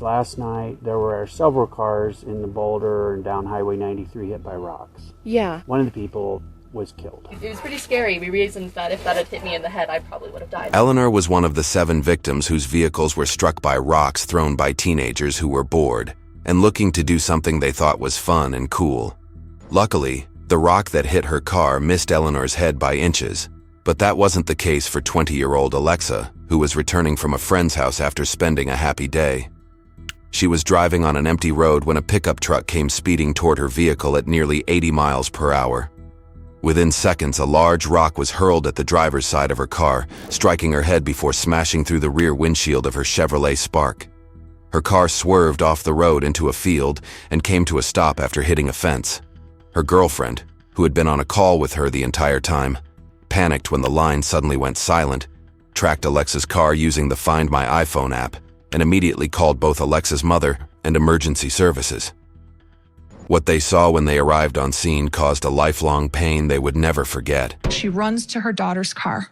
Last night, there were several cars in the Boulder and down Highway 93 hit by rocks. Yeah. One of the people was killed. It was pretty scary. We reasoned that if that had hit me in the head, I probably would have died. Eleanor was one of the 7 victims whose vehicles were struck by rocks thrown by teenagers who were bored and looking to do something they thought was fun and cool. Luckily, the rock that hit her car missed Eleanor's head by inches, but that wasn't the case for 20-year-old Alexa, who was returning from a friend's house after spending a happy day. She was driving on an empty road when a pickup truck came speeding toward her vehicle at nearly 80 miles per hour. Within seconds, a large rock was hurled at the driver's side of her car, striking her head before smashing through the rear windshield of her Chevrolet Spark. Her car swerved off the road into a field and came to a stop after hitting a fence. Her girlfriend, who had been on a call with her the entire time, panicked when the line suddenly went silent, tracked Alexa's car using the Find My iPhone app, and immediately called both Alexa's mother and emergency services. What they saw when they arrived on scene caused a lifelong pain they would never forget. She runs to her daughter's car,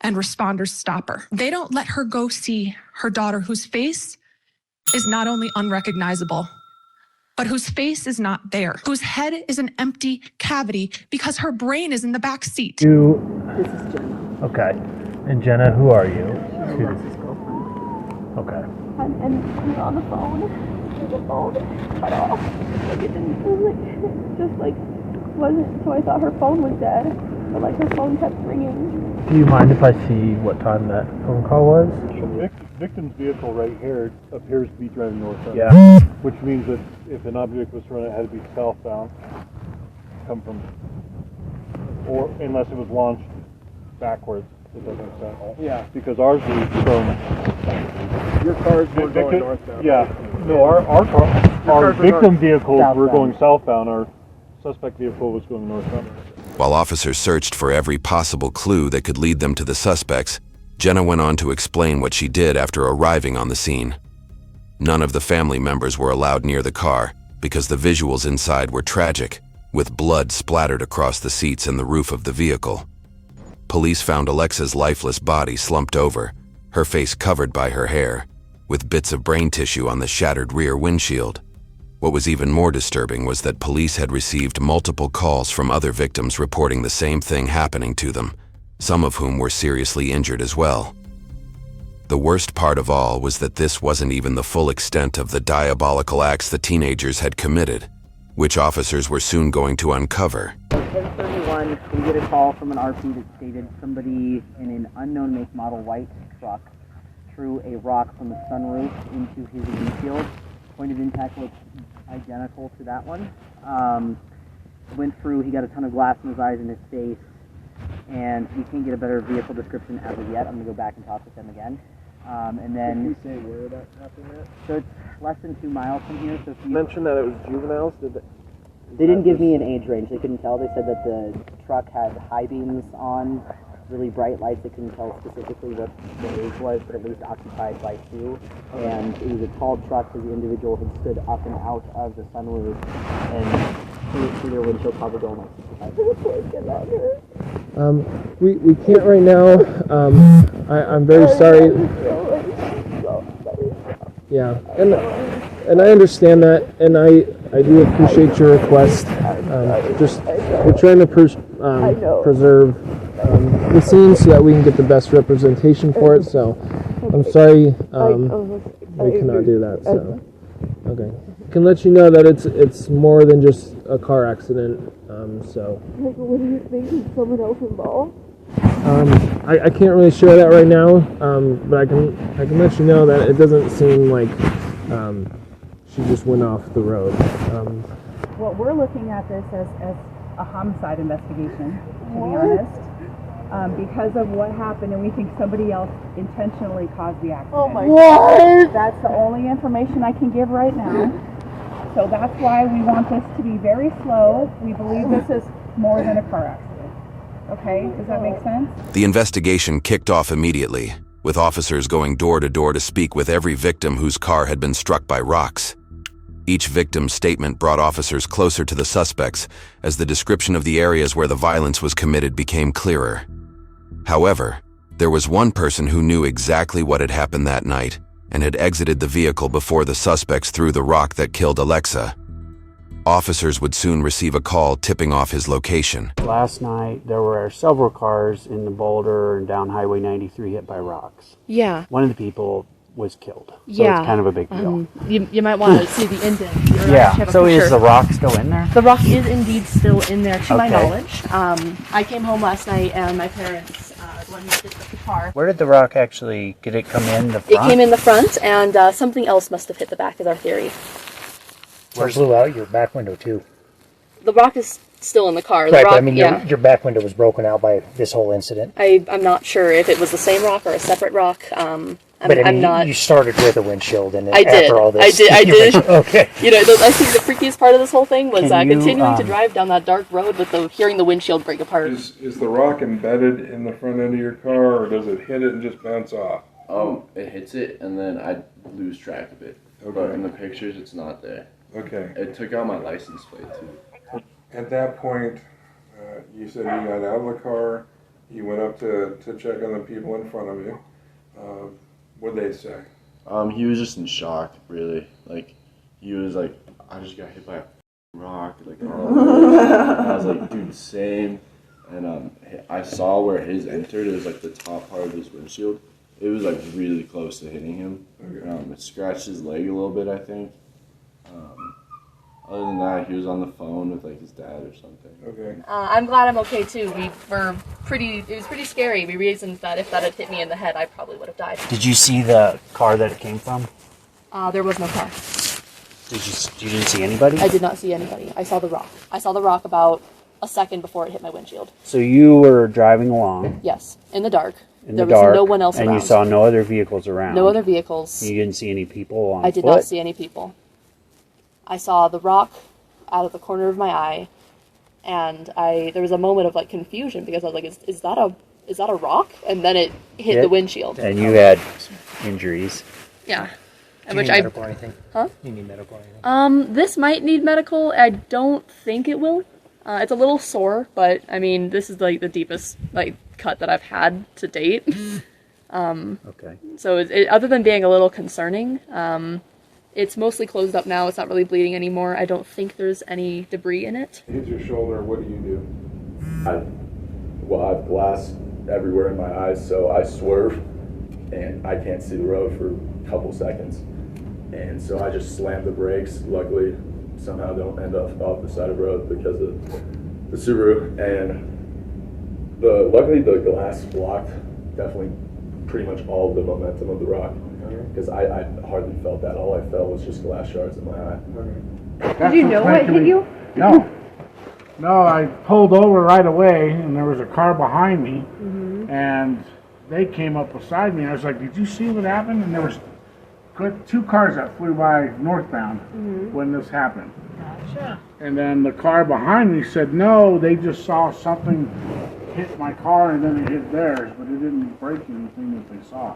and responders stop her. They don't let her go see her daughter, whose face is not only unrecognizable, but whose face is not there, whose head is an empty cavity because her brain is in the back seat. This is Jenna. Okay. And Jenna, who are you? Alexa's girlfriend. Okay. And on the phone. The phone cut off. Like it didn't wasn't, so I thought her phone was dead. But like her phone kept ringing. Do you mind if I see what time that phone call was? The victim's vehicle right here appears to be driving northbound. Yeah. Which means that if an object was thrown, it had to be southbound, come from, or unless it was launched backwards. It doesn't make sense. Yeah. Because ours was from. Your cars were going northbound. Yeah. No, our victim vehicles were going southbound. Our suspect vehicle was going northbound. While officers searched for every possible clue that could lead them to the suspects, Jenna went on to explain what she did after arriving on the scene. None of the family members were allowed near the car because the visuals inside were tragic, with blood splattered across the seats and the roof of the vehicle. Police found Alexa's lifeless body slumped over, her face covered by her hair, with bits of brain tissue on the shattered rear windshield. What was even more disturbing was that police had received multiple calls from other victims reporting the same thing happening to them, some of whom were seriously injured as well. The worst part of all was that this wasn't even the full extent of the diabolical acts the teenagers had committed, which officers were soon going to uncover. At 10:31, we get a call from an RP that stated somebody in an unknown make model white truck threw a rock from the sunroof into his windshield. Point of impact looks identical to that one. Went through, he got a ton of glass in his eyes and his face, and we can't get a better vehicle description as of yet. I'm going to go back and talk with them again. And then... Did you say where that happened at? So it's less than 2 miles from here. So if you mentioned that it was juveniles? They didn't give me an age range. They couldn't tell. They said that the truck had high beams on, really bright lights. They couldn't tell specifically what the age was, but at least occupied by 2. And it was a tall truck, so the individual had stood up and out of the sunroof and through their windshield, probably going like 65. We can't right now. I'm very sorry. Yeah, and I understand that, and I do appreciate your request. Just we're trying to preserve the scene so that we can get the best representation for it. So I'm sorry we cannot do that. So okay, I can let you know that it's more than just a car accident. So. What do you think? Is someone else involved? I can't really share that right now, but I can let you know that it doesn't seem like she just went off the road. Well, we're looking at this as a homicide investigation, to be honest, because of what happened, and we think somebody else intentionally caused the accident. Oh my God! That's the only information I can give right now. So that's why we want this to be very slow. We believe this is more than a car accident. Okay, does that make sense? The investigation kicked off immediately, with officers going door to door to speak with every victim whose car had been struck by rocks. Each victim's statement brought officers closer to the suspects as the description of the areas where the violence was committed became clearer. However, there was one person who knew exactly what had happened that night and had exited the vehicle before the suspects threw the rock that killed Alexa. Officers would soon receive a call tipping off his location. Last night, there were several cars in the Boulder and down Highway 93 hit by rocks. Yeah. One of the people was killed. So Yeah. it's kind of a big deal. You might want to see the indent. Yeah. So is the rock still in there? The rock is indeed still in there, to my Okay. knowledge. I came home last night and my parents, the one who picked up the car, Where did the rock actually, did it come in the it front? came in the front, and something else must have hit the back, is our theory. So it blew out your back window too. The rock is still in the car. The Right, rock, but I mean, yeah. your back window was broken out by this whole incident. I'm not sure if it was the same rock or a separate rock. But I mean, I'm not. you started with a windshield, and then I did. after all this, I did. Okay. You know, I think the freakiest part of this whole thing was Can you, continuing to drive down that dark road with hearing the windshield break apart. Is the rock embedded in the front end of your car, or does it hit it and just bounce off? It hits it, and then I lose track of it. Okay. But in the pictures, it's not there. Okay. It took out my license plate, too. At that point, you said you got out of the car, you went up to check on the people in front of you. What'd they say? He was just in shock, really. Like, he was like, I just got hit by a rock. Like, oh. I was like, dude, same. And I saw where his entered. It was like the top part of his windshield. It was like really close to hitting him. Okay. It scratched his leg a little bit, I think. Other than that, he was on the phone with like his dad or something. Okay. I'm glad I'm okay too. It was pretty scary. We reasoned that if that had hit me in the head, I probably would have died. Did you see the car that it came from? There was no car. You didn't see anybody? I did not see anybody. I saw the rock. I saw the rock about a second before it hit my windshield. So you were driving along. Yes, in the dark. There was no one else and around. you saw no other vehicles around. No other vehicles. You didn't see any people on I did foot? not see any people. I saw the rock out of the corner of my eye, and there was a moment of like confusion because I was like, is that a rock? And then it hit the windshield. And you had injuries. Yeah. Do you need medical or anything? Huh? You need medical or anything? This might need medical. I don't think it will. It's a little sore, but I mean, this is like the deepest like cut that I've had to date. Okay. So other than being a little concerning, it's mostly closed up now. It's not really bleeding anymore. I don't think there's any debris in it. Hit your shoulder, what do you do? I have glass everywhere in my eyes, so I swerve, and I can't see the road for a couple seconds. And so I just slam the brakes. Luckily, somehow don't end up off the side of the road because of the Subaru. And luckily the glass blocked definitely pretty much all of the momentum of the rock. Because I hardly felt that. All I felt was just glass shards in my eye. Did you know what hit you? No. No, I pulled over right away, and there was a car behind me, and they came up beside me. I was like, "Did you see what happened?" And there was two cars that flew by northbound when this happened. Gotcha. And then the car behind me said, "No, they just saw something hit my car, and then it hit theirs, but it didn't break anything that they saw."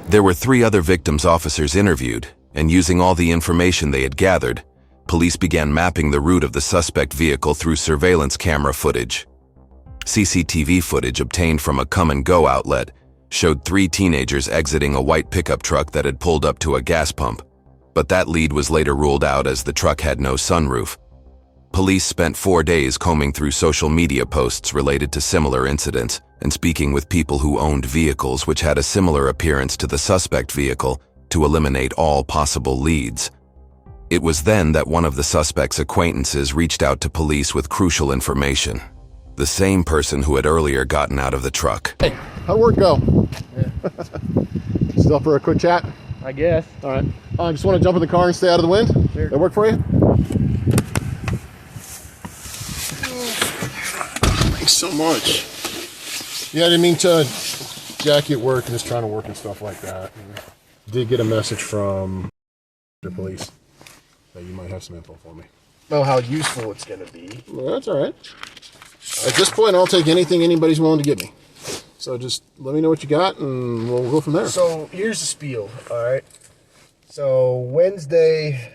There were 3 other victims officers interviewed, and using all the information they had gathered, police began mapping the route of the suspect vehicle through surveillance camera footage. CCTV footage obtained from a come-and-go outlet showed 3 teenagers exiting a white pickup truck that had pulled up to a gas pump, but that lead was later ruled out as the truck had no sunroof. Police spent 4 days combing through social media posts related to similar incidents and speaking with people who owned vehicles which had a similar appearance to the suspect vehicle to eliminate all possible leads. It was then that one of the suspect's acquaintances reached out to police with crucial information. The same person who had earlier gotten out of the truck. Hey, how'd work go? Still up for a quick chat? I guess. All right. I just want to jump in the car and stay out of the wind. Sure. That work for you? Thanks so much. Yeah, I didn't mean to jack you at work and just trying to work and stuff like that. Did get a message from the police that you might have some info for me. Know how useful it's gonna be. Well, that's all right. At this point, I'll take anything anybody's willing to give me. So just let me know what you got, and we'll go from there. So here's the spiel. All right. So Wednesday,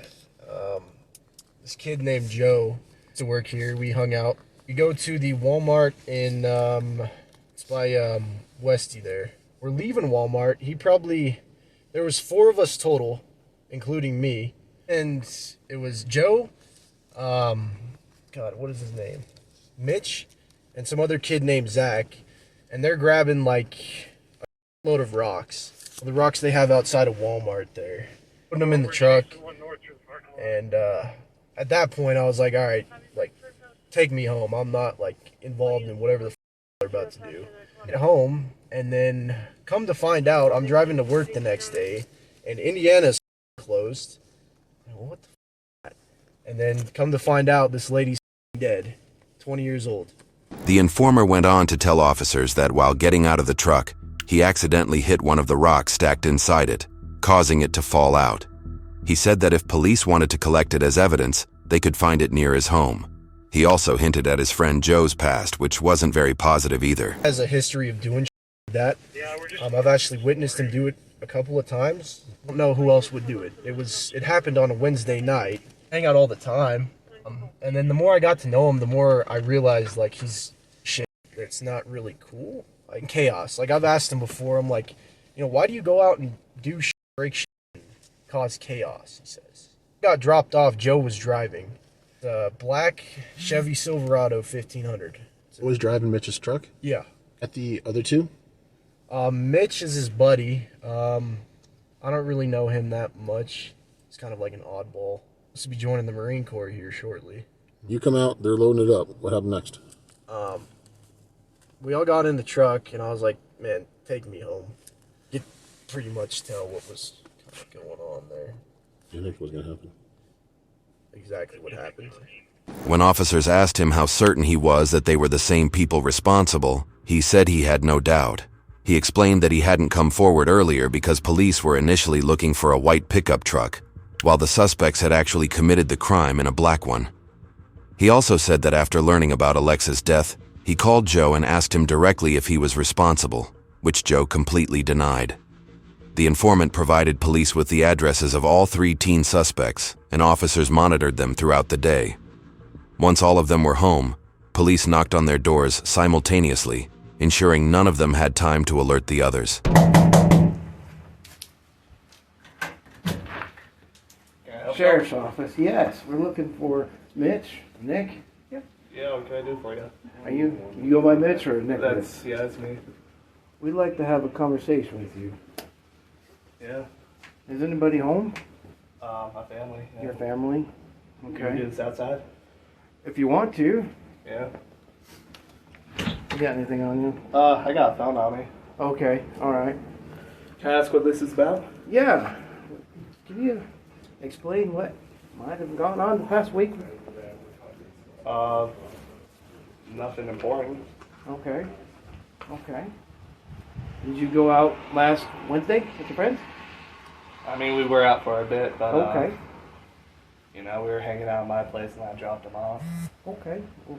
this kid named Joe to work here. We hung out. We go to the Walmart in it's by Westy there. We're leaving Walmart. He probably There was 4 of us total, including me, and it was Joe, God, what is his name? Mitch, and some other kid named Zach, and they're grabbing like a load of rocks. The rocks they have outside of Walmart there. Putting them in the truck, and at that point I was like, all right, like, take me home. I'm not like involved in whatever the they're about to do. Get home, and then come to find out, I'm driving to work the next day, and Indiana's closed. What the And then come to find out, this lady's dead, 20 years old. The informer went on to tell officers that while getting out of the truck, he accidentally hit one of the rocks stacked inside it, causing it to fall out. He said that if police wanted to collect it as evidence, they could find it near his home. He also hinted at his friend Joe's past, which wasn't very positive either. Has a history of doing like that. I've actually witnessed him do it a couple of times. I don't know who else would do it. It happened on a Wednesday night. Hang out all the time. And then the more I got to know him, the more I realized like he's shit that's not really cool. Like chaos. Like I've asked him before, I'm like, why do you go out and do shit, break shit, and cause chaos, he says. Got dropped off, Joe was driving. The black Chevy Silverado 1500. Was driving Mitch's truck? Yeah. At the other two? Mitch is his buddy. I don't really know him that much. He's kind of like an oddball. Supposed to be joining the Marine Corps here shortly. You come out, they're loading it up. What happened next? We all got in the truck, and I was like, man, take me home. You could pretty much tell what was kind of going on there. You think was going to happen? Exactly what happened. When officers asked him how certain he was that they were the same people responsible, he said he had no doubt. He explained that he hadn't come forward earlier because police were initially looking for a white pickup truck, while the suspects had actually committed the crime in a black one. He also said that after learning about Alexa's death, he called Joe and asked him directly if he was responsible, which Joe completely denied. The informant provided police with the addresses of all 3 teen suspects, and officers monitored them throughout the day. Once all of them were home, police knocked on their doors simultaneously, ensuring none of them had time to alert the others. Sheriff's Office, yes. We're looking for Mitch, Nick. Yep. Yeah, what can I do for you? Are you go by Mitch or Nick? That's me. We'd like to have a conversation with you. Yeah. Is anybody home? My family. Yeah. Your family? Okay. Can we do this outside? If you want to. Yeah. You got anything on you? I got a phone on me. Okay, alright. Can I ask what this is about? Yeah. Can you explain what might have gone on the past week? Nothing important. Okay. Okay. Did you go out last Wednesday with your friends? I mean, we were out for a bit, but okay. We were hanging out at my place and I dropped them off. Okay. Well,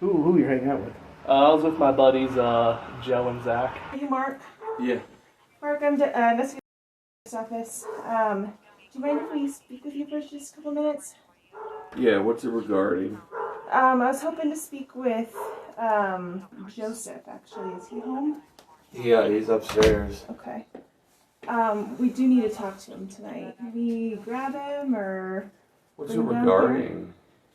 who you're hanging out with? I was with my buddies, Joe and Zach. Hey, Mark. Yeah. Mark, I'm investigating the office. Do you mind if we speak with you for just a couple minutes? Yeah, what's it regarding? I was hoping to speak with Joseph, actually. Is he home? Yeah, he's upstairs. Okay. We do need to talk to him tonight. Can we grab him or... What's it regarding?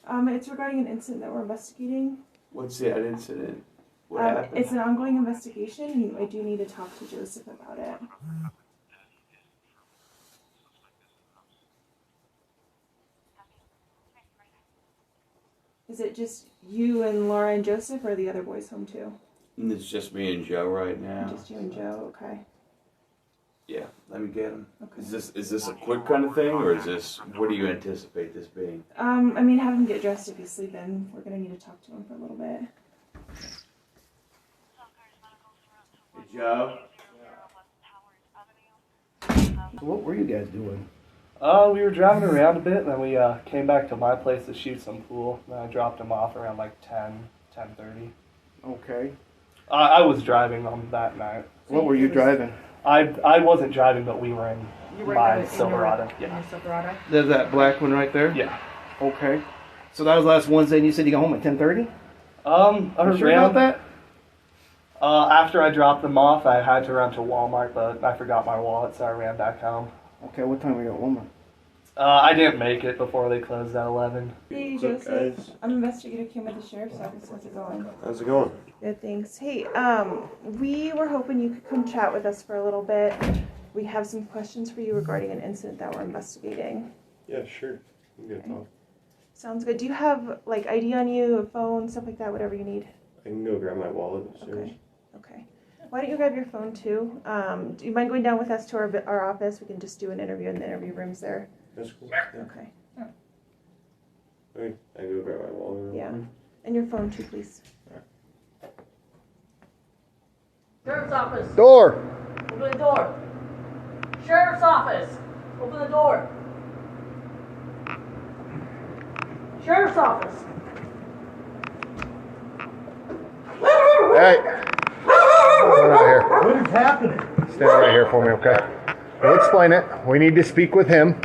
It's regarding an incident that we're investigating. What's that incident? What happened? It's an ongoing investigation, and I do need to talk to Joseph about it. Is it just you and Laura and Joseph, or are the other boys home too? It's just me and Joe right now. Just you and Joe, okay. Yeah, let me get him. Okay. Is this a quick kind of thing, or is this, what do you anticipate this being? I mean, have him get dressed if he's sleeping. We're gonna need to talk to him for a little bit. Hey, Joe? So what were you guys doing? We were driving around a bit, and then we came back to my place to shoot some pool. Then I dropped him off around like 10:30. Okay. I was driving on that night. What were you driving? I wasn't driving, but we were in my in Silverado. your Silverado? There's that black one right there? Yeah. Okay. So that was last Wednesday and you said you got home at 10:30? Around, you sure about that? After I dropped them off, I had to run to Walmart, but I forgot my wallet, so I ran back home. Okay, what time were you at Walmart? I didn't make it before they closed at 11. Hey, What's up, Joseph. guys? I'm Investigator Kim with the Sheriff's Office. How's it going? How's it going? Good, thanks. Hey, we were hoping you could come chat with us for a little bit. We have some questions for you regarding an incident that we're investigating. Yeah, sure. I'm gonna talk. Sounds good. Do you have, like, ID on you, a phone, stuff like that, whatever you need? I can go grab my wallet upstairs. Okay. Why don't you grab your phone, too? Do you mind going down with us to our office? We can just do an interview in the interview rooms there. That's cool. Okay. Okay, I can go grab my wallet. Yeah. And your phone, too, please. Sheriff's office. Door. Open the door. Sheriff's office. Open the door. Sheriff's office. Hey. Stand right here. What is happening? Stand right here for me, okay? We'll explain it. We need to speak with him.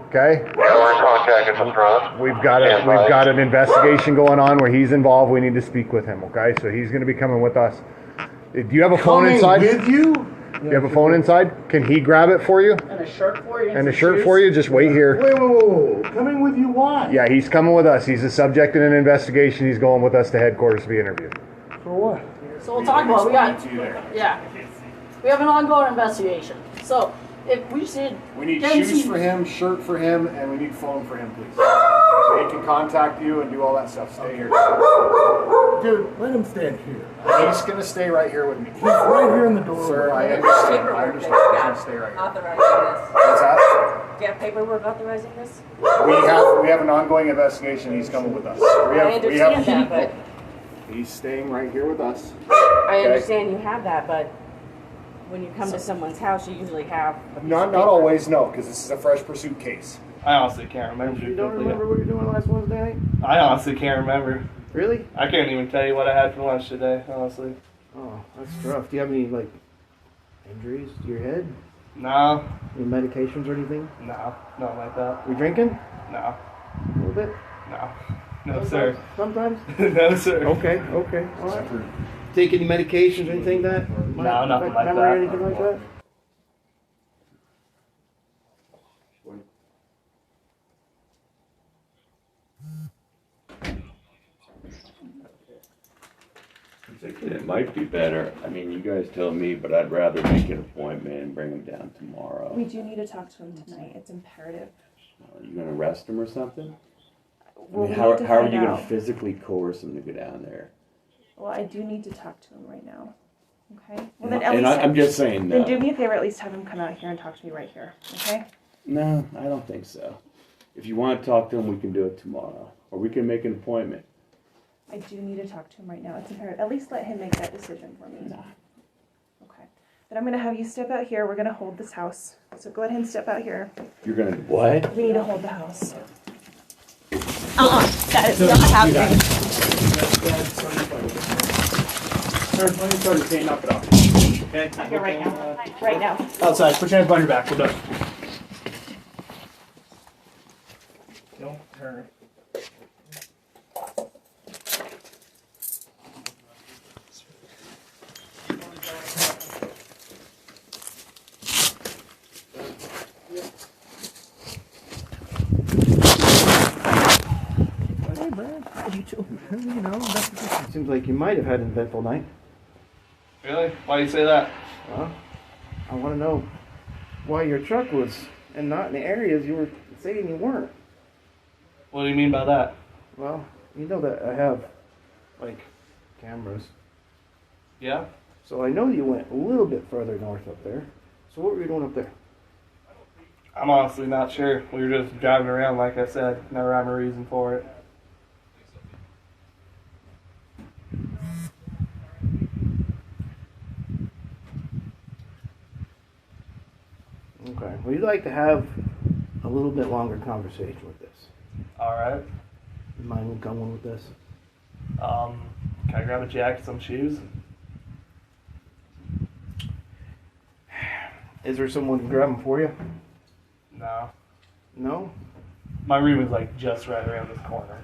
Okay? We're in contact with Ron. We've got an investigation going on where he's involved. We need to speak with him, okay? So he's going to be coming with us. Do you have a phone Coming inside? with you? You have a phone inside? Can he grab it for you? And a shirt for you. And a shirt for you? Just wait here. Whoa. Coming with you, why? Yeah, he's coming with us. He's a subject in an investigation. He's going with us to headquarters to be interviewed. For what? So we'll talk about it. We have an ongoing investigation. So if we just need We need get him shoes seen- for him, shirt for him, and we need phone for him, please. So he can contact you and do all that stuff. Stay here. Dude, let him stand here. He's gonna stay right here with me. He's right here in the door. Sir, I understand. I understand. He's gonna stay right here. authorizing this. What's that? Do you have paperwork authorizing this? We have an ongoing investigation. He's coming with us. I understand that, but He's staying right here with us. I Okay. understand you have that, but when you come to someone's house, you usually have. a piece Not of paper. always, no, because this is a fresh pursuit case. I honestly can't remember. You don't remember what you were doing last Wednesday night? I honestly can't remember. Really? I can't even tell you what I had for lunch today, honestly. Oh, that's rough. Do you have any, like, injuries to your head? No. Any medications or anything? No, nothing like that. You drinking? No. A little bit? No. No, sir. Sometimes? No, sir. Okay, okay. All right. Take any medications or anything that? No, nothing like memory that. or anything like that? It might be better. I mean, you guys tell me, but I'd rather make an appointment and bring him down tomorrow. We do need to talk to him tonight. It's imperative. Are you gonna arrest him or something? Well, I mean, we how need to are find you gonna out. physically coerce him to go down there? Well, I do need to talk to him right now. Okay? Well, And then I- at and least I'm just saying Then no. do me a favor, at least have him come out here and talk to me right here. Okay? No, I don't think so. If you want to talk to him, we can do it tomorrow, or we can make an appointment. I do need to talk to him right now. It's imperative. At least let him make that decision for me. Okay. Then I'm gonna have you step out here. We're gonna hold this house. So go ahead and step out here. You're gonna what? We need to hold the house. That is not happening. Let me start your paint, knock it off. Okay? Okay, right now. Right now. Outside. Put your hands behind your back. We're done. Don't turn. Hey, Brad. How you doing? You know, it seems like you might have had an eventful night. Really? Why do you say that? Well, I want to know why your truck was and not in the areas you were saying you weren't. What do you mean by that? Well, you know that I have, like, cameras. Yeah? So I know you went a little bit further north up there. So what were you doing up there? I'm honestly not sure. We were just driving around, like I said. Never had a reason for it. Okay. Well, you'd like to have a little bit longer conversation with this. Alright. You mind coming with this? Can I grab a jacket, some shoes? Is there someone who can grab them for you? No. No? My room is like just right around this corner.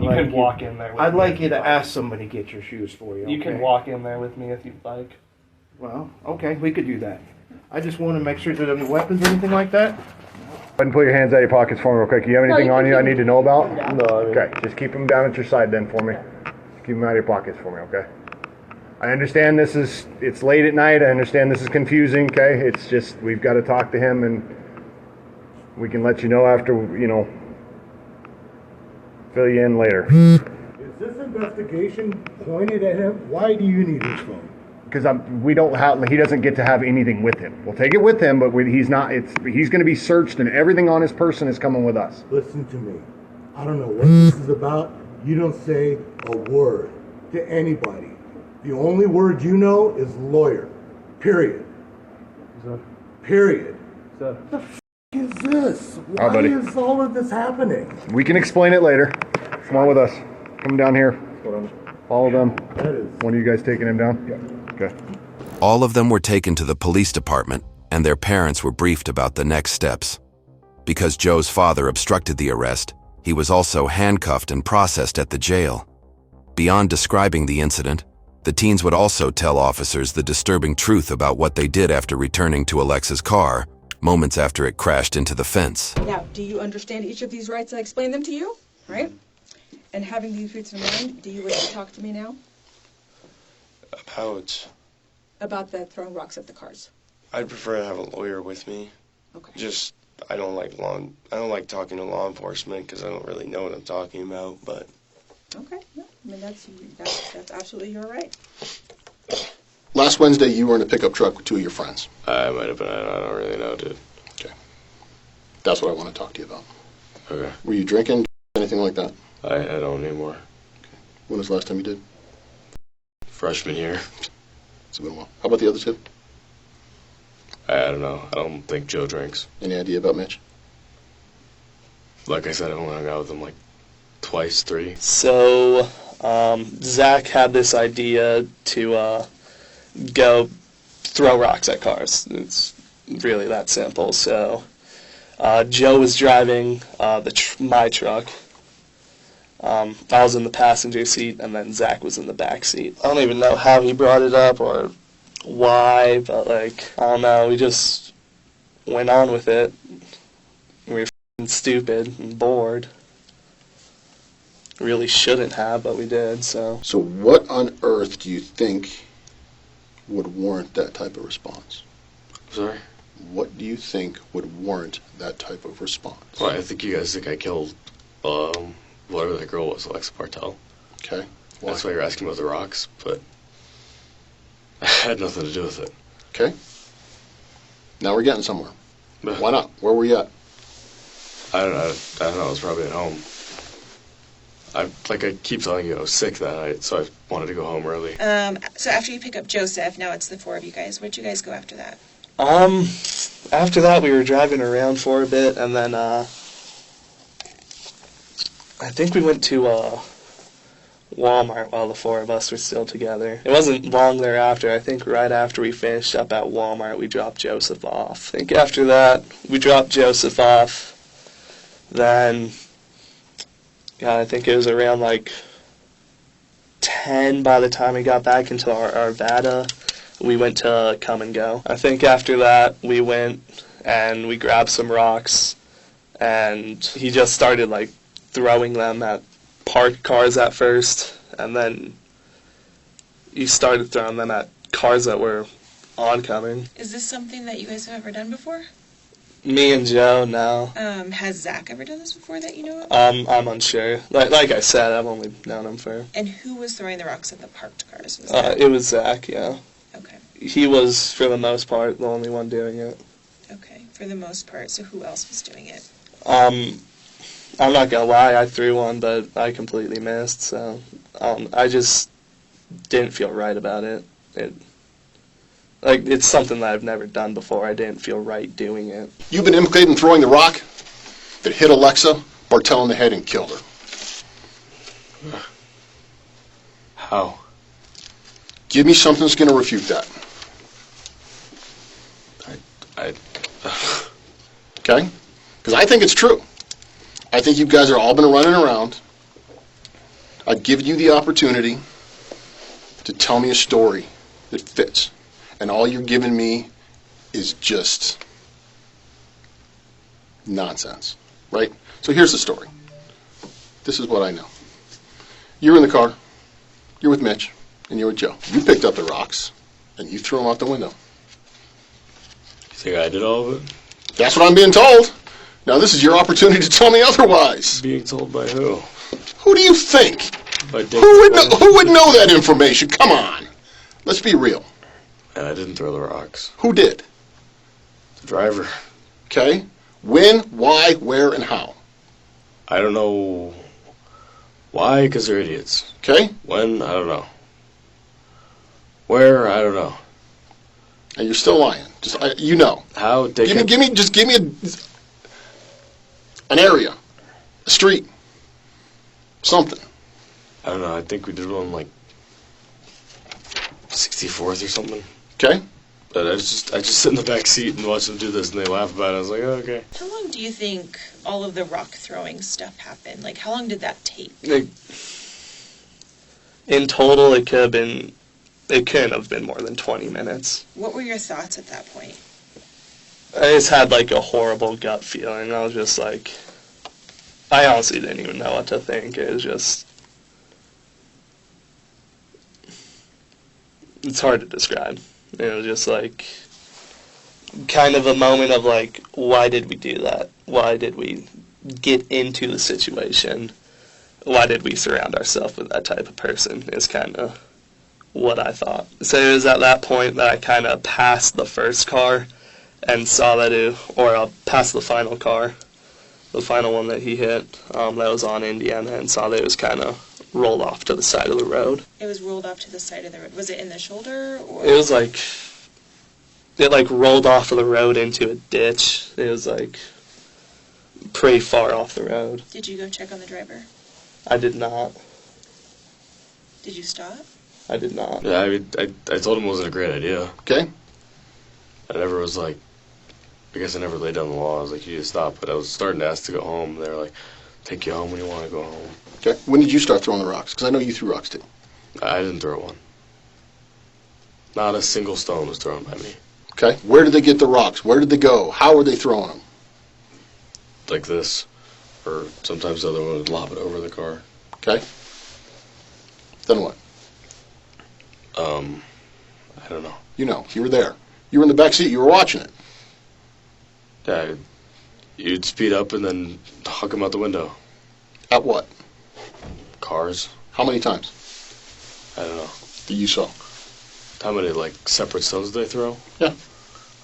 You can walk in there with I'd me like if you to you'd ask somebody to get your shoes for you. You can okay? walk in there with me if you'd like. Well, okay, we could do that. I just want to make sure that any weapons or anything like that. Go ahead and put your hands out of your pockets for me real quick. You have anything on you I need to know about? No. Okay, just keep them down at your side then for me. Just keep them out of your pockets for me, okay? I understand it's late at night. I understand this is confusing, okay? It's just, we've got to talk to him and we can let you know after, fill you in later. Is this investigation pointed at him? Why do you need his phone? Because he doesn't get to have anything with him. We'll take it with him, but he's going to be searched and everything on his person is coming with us. Listen to me. I don't know what this is about. You don't say a word to anybody. The only word you know is lawyer. Period. Period. Sir. The f*** is this? All Why right, buddy. is all of this happening? We can explain it later. Come on with us. Come down here. Follow them. One of you guys taking him down? Yeah. Okay. All of them were taken to the police department, and their parents were briefed about the next steps. Because Joe's father obstructed the arrest, he was also handcuffed and processed at the jail. Beyond describing the incident, the teens would also tell officers the disturbing truth about what they did after returning to Alexa's car, moments after it crashed into the fence. Now, do you understand each of these rights? I explained them to you, right? And having these rights in mind, do you wish to talk to me now? About the throwing rocks at the cars. I'd prefer to have a lawyer with me. Okay. I don't like talking to law enforcement because I don't really know what I'm talking about, but... Okay, no, I mean, that's absolutely your right. Last Wednesday, you were in a pickup truck with two of your friends. I might have been, I don't really know, dude. Okay. That's what I want to talk to you about. Okay. Were you drinking, anything like that? I don't anymore. When was the last time you did? Freshman year. It's been a while. How about the other two? I don't know. I don't think Joe drinks. Any idea about Mitch? Like I said, I only hung out with him like twice, 3. So, Zach had this idea to go throw rocks at cars. It's really that simple. So, Joe was driving my truck. I was in the passenger seat, and then Zach was in the back seat. I don't even know how he brought it up or why, but I don't know. We just went on with it. We were f***ing stupid and bored. Really shouldn't have, but we did, so. So what on earth do you think would warrant that type of response? Sorry? What do you think would warrant that type of response? Well, I think you guys think I killed, whatever that girl was, Alexa Bartel. Okay. Why? That's why you're asking about the rocks, but I had nothing to do with it. Okay. Now we're getting somewhere. Why not? Where were you at? I don't know. I was probably at home. I keep telling you, I was sick that night, so I wanted to go home early. So after you pick up Joseph, now it's the 4 of you guys. Where'd you guys go after that? After that, we were driving around for a bit, and then, I think we went to, Walmart while the 4 of us were still together. It wasn't long thereafter. I think right after we finished up at Walmart, we dropped Joseph off. I think after that, we dropped Joseph off. Then, I think it was around 10 by the time we got back into our Arvada. We went to Come and Go. I think after that, we went and we grabbed some rocks, and he just started throwing them at parked cars at first, and then he started throwing them at cars that were oncoming. Is this something that you guys have ever done before? Me and Joe, no. Has Zach ever done this before that you know of? I'm unsure. Like I said, I've only known him for... And who was throwing the rocks at the parked cars? It was Zach, yeah. Okay. He was, for the most part, the only one doing it. Okay, for the most part. So who else was doing it? I'm not gonna lie, I threw one, but I completely missed, so I just didn't feel right about it. It's something that I've never done before. I didn't feel right doing it. You've been implicated in throwing the rock that hit Alexa Bartel in the head and killed her. How? Give me something that's going to refute that. Okay? Because I think it's true. I think you guys are all been running around I've given you the opportunity to tell me a story that fits. And all you're giving me is just nonsense, right? So here's the story. This is what I know. You're in the car, you're with Mitch, and you're with Joe. You picked up the rocks, and you threw them out the window. You think I did all of it? That's what I'm being told. Now this is your opportunity to tell me otherwise. Being told by who? Who do you think? By Dick. Who would know that information? Come on. Let's be real. And I didn't throw the rocks. Who did? The driver. Okay. When, why, where, and how? I don't know why, because they're idiots. Okay. When, I don't know. Where, I don't know. And you're still lying. Just you know. How? Give me an area, a street, something. I don't know. I think we did one like 64th or something. Okay. But I just sit in the back seat and watch them do this, and they laugh about it. I was like, oh, okay. How long do you think all of the rock throwing stuff happened? Like, how long did that take? Like, in total, it couldn't have been more than 20 minutes. What were your thoughts at that point? I just had like a horrible gut feeling. I was just like, I honestly didn't even know what to think. It was just, it's hard to describe. It was just like, kind of a moment of like, why did we do that? Why did we get into the situation? Why did we surround ourselves with that type of person? Is kind of what I thought. So it was at that point that I kind of passed the first car and saw that passed the final car, the final one that he hit, that was on Indiana, and saw that it was kind of rolled off to the side of the road. It was rolled off to the side of the road. Was it in the shoulder? Or? It was like, it like rolled off of the road into a ditch. It was like pretty far off the road. Did you go check on the driver? I did not. Did you stop? I did not. Yeah, I told him it wasn't a great idea. Okay. I never was like, I guess I never laid down the law. I was like, you need to stop. But I was starting to ask to go home. They were like, take you home when you want to go home. Okay. When did you start throwing the rocks? Because I know you threw rocks too. I didn't throw one. Not a single stone was thrown by me. Okay. Where did they get the rocks? Where did they go? How were they throwing them? Like this. Or sometimes the other one would lob it over the car. Okay. Then what? I don't know. You know, you were there. You were in the back seat. You were watching it. Yeah, you'd speed up and then huck them out the window. At what? Cars. How many times? I don't know. That you saw? How many, like, separate stones did they throw? Yeah.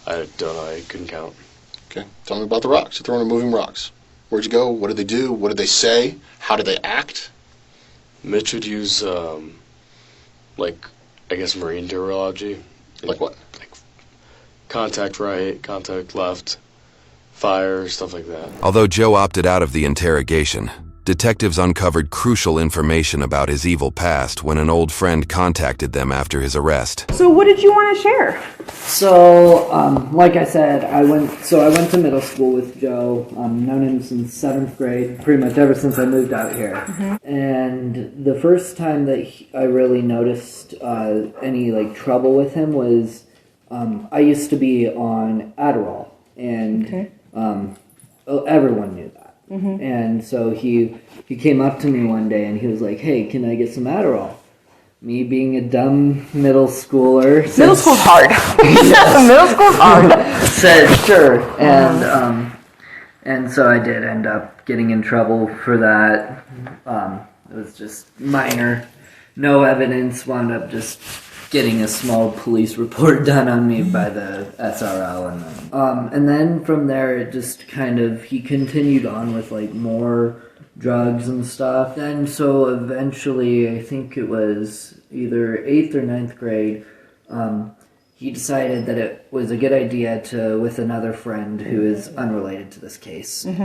I don't know. I couldn't count. Okay. Tell me about the rocks. You're throwing and moving rocks. Where'd you go? What did they do? What did they say? How did they act? Mitch would use, like, I guess marine terminology. Like what? Like contact right, contact left, fire, stuff like that. Although Joe opted out of the interrogation, detectives uncovered crucial information about his evil past when an old friend contacted them after his arrest. So what did you want to share? So, like I said, I went to middle school with Joe. Known him since 7th grade, pretty much ever since I moved out here. Mm-hmm. And the first time that I really noticed any like trouble with him was I used to be on Adderall, and everyone knew that. Mm-hmm. And so he came up to me one day and he was like, "Hey, can I get some Adderall?" Me being a dumb middle schooler. Middle school's hard. Middle school's hard. Said sure, and so I did end up getting in trouble for that. It was just minor, no evidence. Wound up just getting a small police report done on me by the SRO, and then from there it just kind of he continued on with like more drugs and stuff. Then so eventually, I think it was either 8th or 9th grade, he decided that it was a good idea to, with another friend who is unrelated to this case, it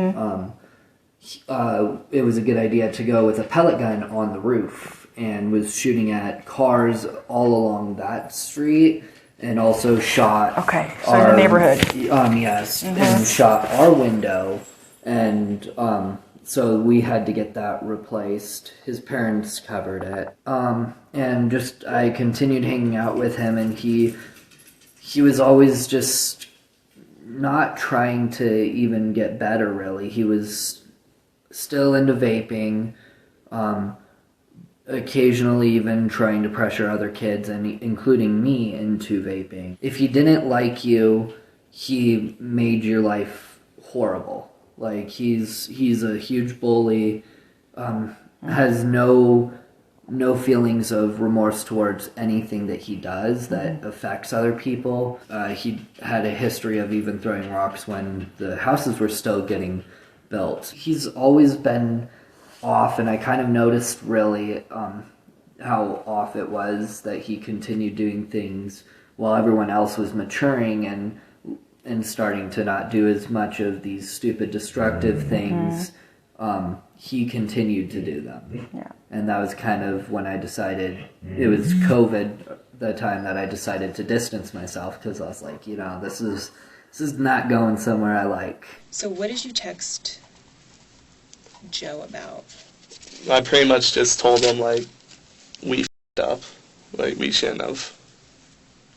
was a good idea to go with a pellet gun on the roof and was shooting at cars all along that street, and also shot so in the neighborhood. Yes, and shot our window, and So we had to get that replaced. His parents covered it. And just, I continued hanging out with him, and he was always just not trying to even get better, really. He was still into vaping, occasionally even trying to pressure other kids, and including me, into vaping. If he didn't like you, he made your life horrible. Like, he's a huge bully, has no feelings of remorse towards anything that he does that affects other people. He had a history of even throwing rocks when the houses were still getting built. He's always been off, and I kind of noticed really how off it was that he continued doing things while everyone else was maturing and starting to not do as much of these stupid destructive things. He continued to do them. Yeah. And that was kind of when I decided, it was COVID, the time that I decided to distance myself, because I was like, you know, this is not going somewhere I like. So what did you text Joe about? I pretty much just told him, like, we f***ed up. Like, we shouldn't have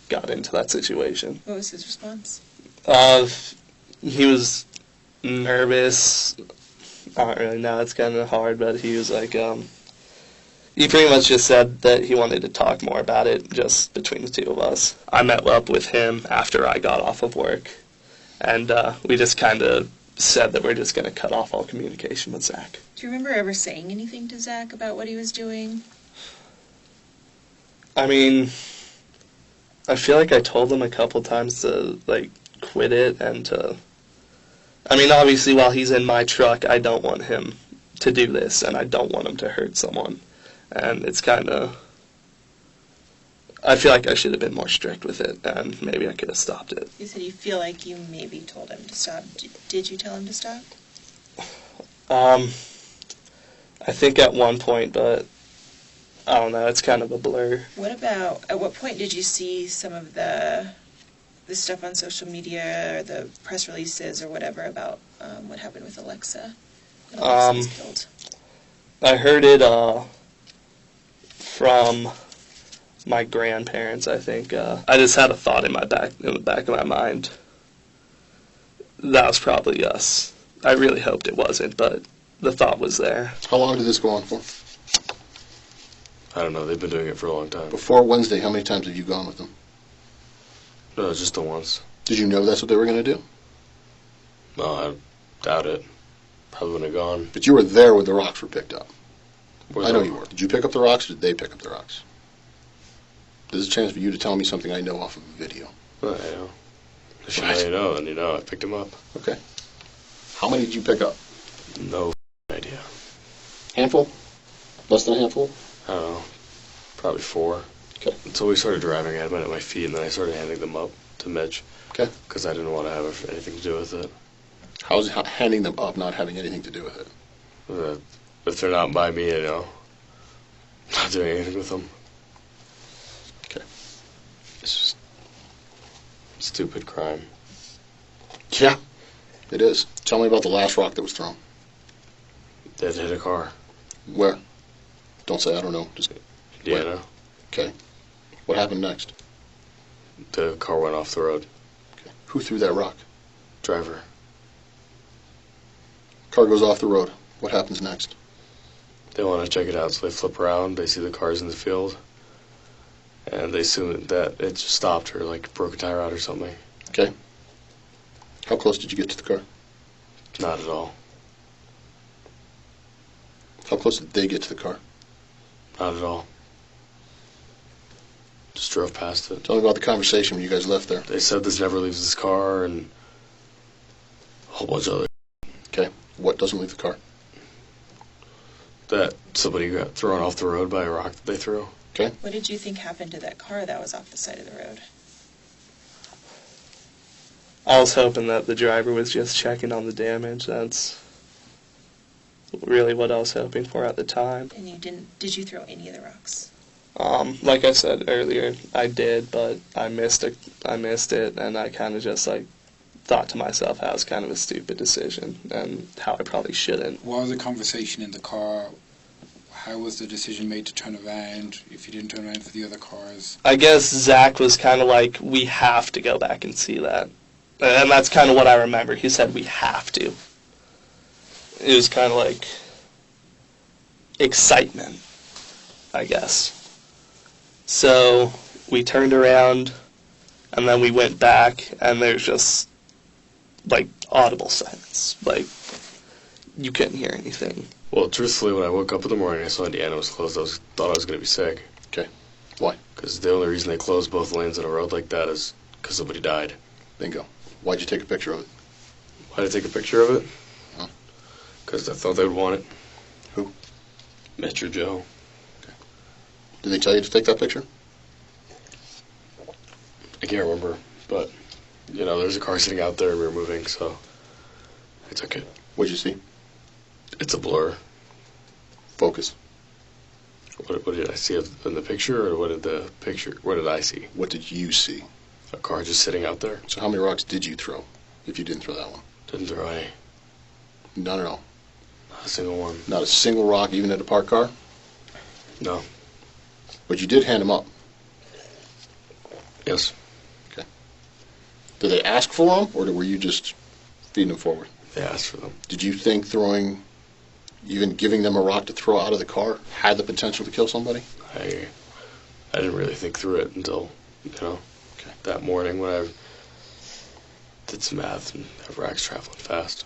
got into that situation. What was his response? He was nervous. I don't really know, it's kind of hard, but he was like, he pretty much just said that he wanted to talk more about it just between the two of us. I met up with him after I got off of work, and we just kind of said that we're just going to cut off all communication with Zach. Do you remember ever saying anything to Zach about what he was doing? I mean, I feel like I told him a couple times to, like, quit it and to... I mean, obviously, while he's in my truck, I don't want him to do this, and I don't want him to hurt someone. And it's kind of... I feel like I should have been more strict with it, and maybe I could have stopped it. You said you feel like you maybe told him to stop. Did you tell him to stop? I think at one point, but I don't know, it's kind of a blur. What about, at what point did you see some of the stuff on social media or the press releases or whatever about what happened with Alexa? When Alexa was killed? I heard it from my grandparents, I think. I just had a thought in the back of my mind. That was probably us. I really hoped it wasn't, but the thought was there. How long did this go on for? I don't know. They've been doing it for a long time. Before Wednesday, how many times have you gone with them? No, just the once. Did you know that's what they were going to do? No, I doubt it. Probably wouldn't have gone. But you were there when the rocks were picked up. Where's I know the- you were. Did you pick up the rocks or did they pick up the rocks? There's a chance for you to tell me something I know off of a video. I know. I should let you know, then you know I picked him up. Okay. How many did you pick up? No idea. Handful? Less than a handful? I don't know. Probably 4. Okay. Until we started driving, I had them at my feet, and then I started handing them up to Mitch. Okay. Because I didn't want to have anything to do with it. How's handing them up not having anything to do with it? If they're not by me, you know, not doing anything with them. Okay. It's just stupid crime. Yeah, it is. Tell me about the last rock that was thrown. They hit a car. Where? Don't say I don't know. Just Indiana. Okay. What happened next? The car went off the road. Okay. Who threw that rock? Driver. Car goes off the road. What happens next? They want to check it out, so they flip around. They see the cars in the field, and they assume that it just stopped or like broke a tire out or something. Okay. How close did you get to the car? Not at all. How close did they get to the car? Not at all. Just drove past it. Tell me about the conversation when you guys left there. They said this never leaves this car and a whole bunch of other. Okay. What doesn't leave the car? That somebody got thrown off the road by a rock that they threw. Okay. What did you think happened to that car that was off the side of the road? I was hoping that the driver was just checking on the damage. That's really what I was hoping for at the time. And you didn't? Did you throw any of the rocks? Like I said earlier, I did, but I missed it, and I kind of just like thought to myself how it was kind of a stupid decision and how I probably shouldn't. What was the conversation in the car? How was the decision made to turn around if you didn't turn around for the other cars? I guess Zach was kind of like, we have to go back and see that. And that's kind of what I remember. He said, we have to. It was kind of like excitement, I guess. So we turned around, and then we went back, and there's just, like, audible silence. Like, you couldn't hear anything. Well, truthfully, when I woke up in the morning, I saw Indiana was closed. Thought I was going to be sick. Okay. Why? Because the only reason they closed both lanes on a road like that is because somebody died. Bingo. Why'd you take a picture of it? Why did I take a picture of it? Because I thought they would want it. Who? Mitch or Joe. Okay. Did they tell you to take that picture? I can't remember, but, you know, there's a car sitting out there and we were moving, so I took it. What'd you see? It's a blur. Focus. What did I see in the picture, or what did I see? What did you see? A car just sitting out there. So how many rocks did you throw, if you didn't throw that one? Didn't throw any. None at all? Not a single one. Not a single rock, even at a parked car? No. But you did hand them up? Yes. Okay. Did they ask for them, or were you just feeding them forward? They asked for them. Did you think even giving them a rock to throw out of the car had the potential to kill somebody? I didn't really think through it until, that morning when I did some math and have rocks traveling fast.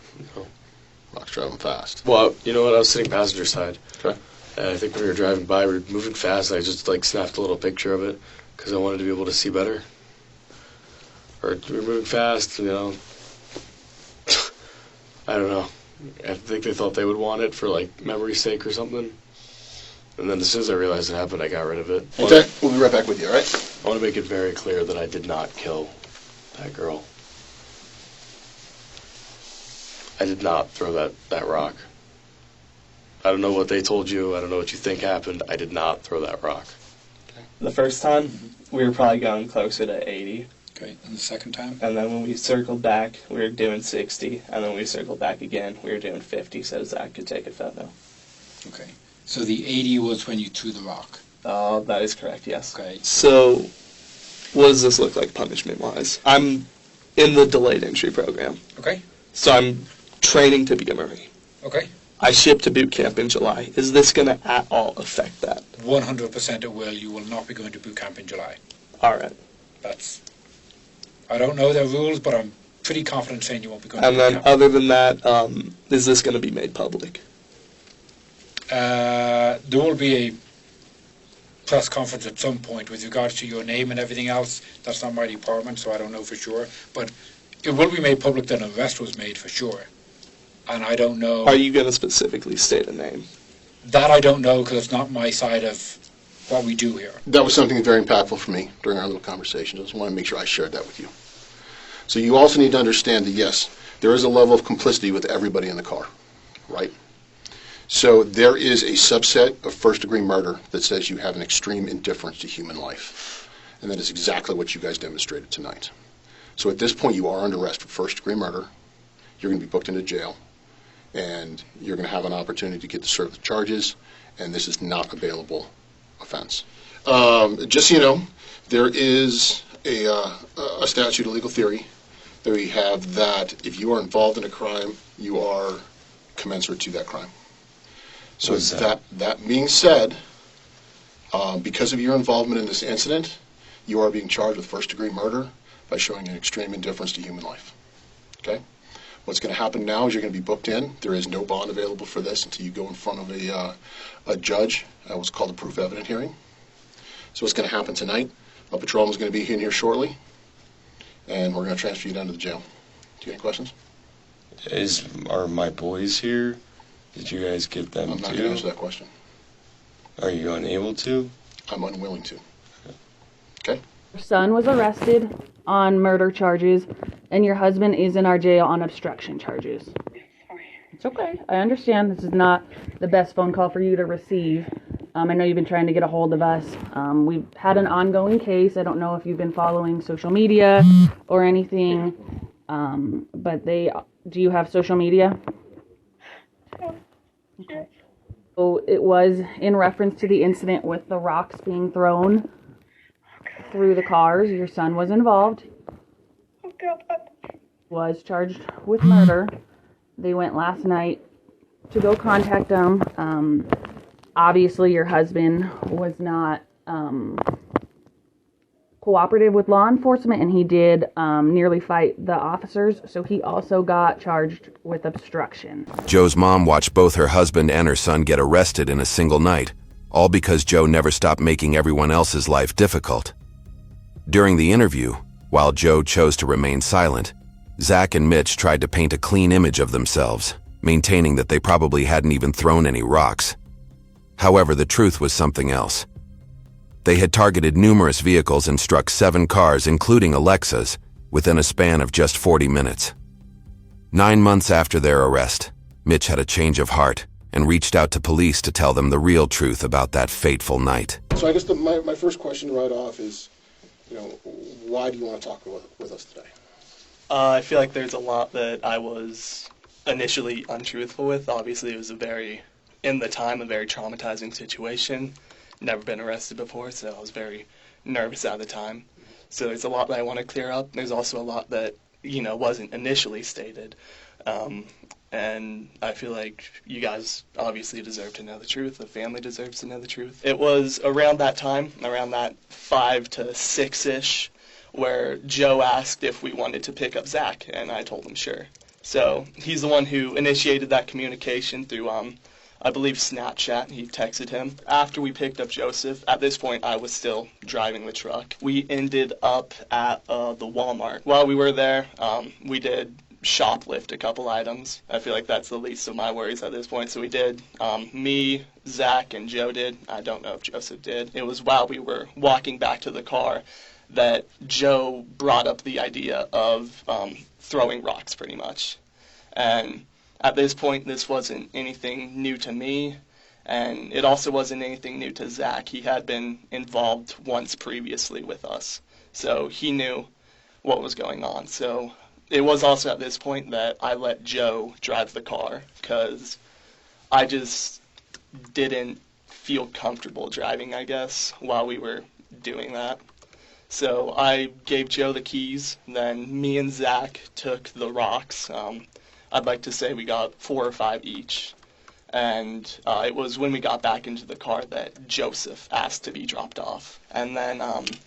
Rocks traveling fast. Well, you know what? I was sitting passenger side. Okay. And I think when we were driving by, we were moving fast. And I just snapped a little picture of it because I wanted to be able to see better. Or we were moving fast, I don't know. I think they thought they would want it for, memory's sake or something. And then as soon as I realized it happened, I got rid of it. Okay, we'll be right back with you, all right? I want to make it very clear that I did not kill that girl. I did not throw that rock. I don't know what they told you. I don't know what you think happened. I did not throw that rock. Okay. The first time, we were probably going closer to 80. Okay, and the second time? And then when we circled back, we were doing 60. And then when we circled back again, we were doing 50 so Zach could take a photo. Okay. So the 80 was when you threw the rock? That is correct, yes. Okay. So, what does this look like punishment-wise? I'm in the delayed entry program. Okay. So I'm training to be a Marine. Okay. I ship to boot camp in July. Is this going to at all affect that? 100% it will. You will not be going to boot camp in July. All right. I don't know their rules, but I'm pretty confident saying you won't be going to boot And camp. then, other than that, is this going to be made public? There will be a press conference at some point with regards to your name and everything else. That's not my department, so I don't know for sure. But it will be made public that an arrest was made for sure. And I don't know... Are you going to specifically state a name? That I don't know, because it's not my side of what we do here. That was something very impactful for me during our little conversation. I just want to make sure I shared that with you. So you also need to understand that, yes, there is a level of complicity with everybody in the car, right? So there is a subset of first-degree murder that says you have an extreme indifference to human life. And that is exactly what you guys demonstrated tonight. So at this point, you are under arrest for first-degree murder. You're going to be booked into jail. And you're going to have an opportunity to get to serve the charges. And this is not a bailable offense. Just so you know, there is a statute of legal theory that we have that if you are involved in a crime, you are commensurate to that crime. So that being said, because of your involvement in this incident, you are being charged with first-degree murder by showing an extreme indifference to human life. Okay? What's going to happen now is you're going to be booked in. There is no bond available for this until you go in front of a judge. What's called a proof evident hearing. So what's going to happen tonight? A patrolman is going to be in here shortly, and we're going to transfer you down to the jail. Do you have any questions? Are my boys here? Did you guys get them too? I'm not going to answer that question. Are you unable to? I'm unwilling to. Okay? Your son was arrested on murder charges, and your husband is in our jail on obstruction charges. It's okay. I understand this is not the best phone call for you to receive. I know you've been trying to get a hold of us. We've had an ongoing case. I don't know if you've been following social media or anything. But do you have social media? Okay. So it was in reference to the incident with the rocks being thrown through the cars. Your son was involved. Was charged with murder. They went last night to go contact them. Obviously, your husband was not cooperative with law enforcement, and he did nearly fight the officers, so he also got charged with obstruction. Joe's mom watched both her husband and her son get arrested in a single night, all because Joe never stopped making everyone else's life difficult. During the interview, while Joe chose to remain silent, Zach and Mitch tried to paint a clean image of themselves, maintaining that they probably hadn't even thrown any rocks. However, the truth was something else. They had targeted numerous vehicles and struck 7 cars, including Alexa's, within a span of just 40 minutes. 9 months after their arrest, Mitch had a change of heart and reached out to police to tell them the real truth about that fateful night. So I guess my first question right off is, why do you want to talk with us today? I feel like there's a lot that I was initially untruthful with. Obviously, it was a very traumatizing situation. Never been arrested before, so I was very nervous at the time. So there's a lot that I want to clear up. There's also a lot that, wasn't initially stated. And I feel like you guys obviously deserve to know the truth. The family deserves to know the truth. It was around that time, around that 5 to 6-ish, where Joe asked if we wanted to pick up Zach, and I told him sure. So he's the one who initiated that communication through, I believe, Snapchat. He texted him. After we picked up Joseph, at this point I was still driving the truck. We ended up at the Walmart. While we were there, we did shoplift a couple items. I feel like that's the least of my worries at this point. So we did. Me, Zach, and Joe did. I don't know if Joseph did. It was while we were walking back to the car that Joe brought up the idea of throwing rocks, pretty much. And at this point, this wasn't anything new to me, and it also wasn't anything new to Zach. He had been involved once previously with us, so he knew what was going on. So it was also at this point that I let Joe drive the car, because I just didn't feel comfortable driving, I guess, while we were doing that. So I gave Joe the keys, then me and Zach took the rocks. I'd like to say we got 4 or 5 each. And it was when we got back into the car that Joseph asked to be dropped off. And then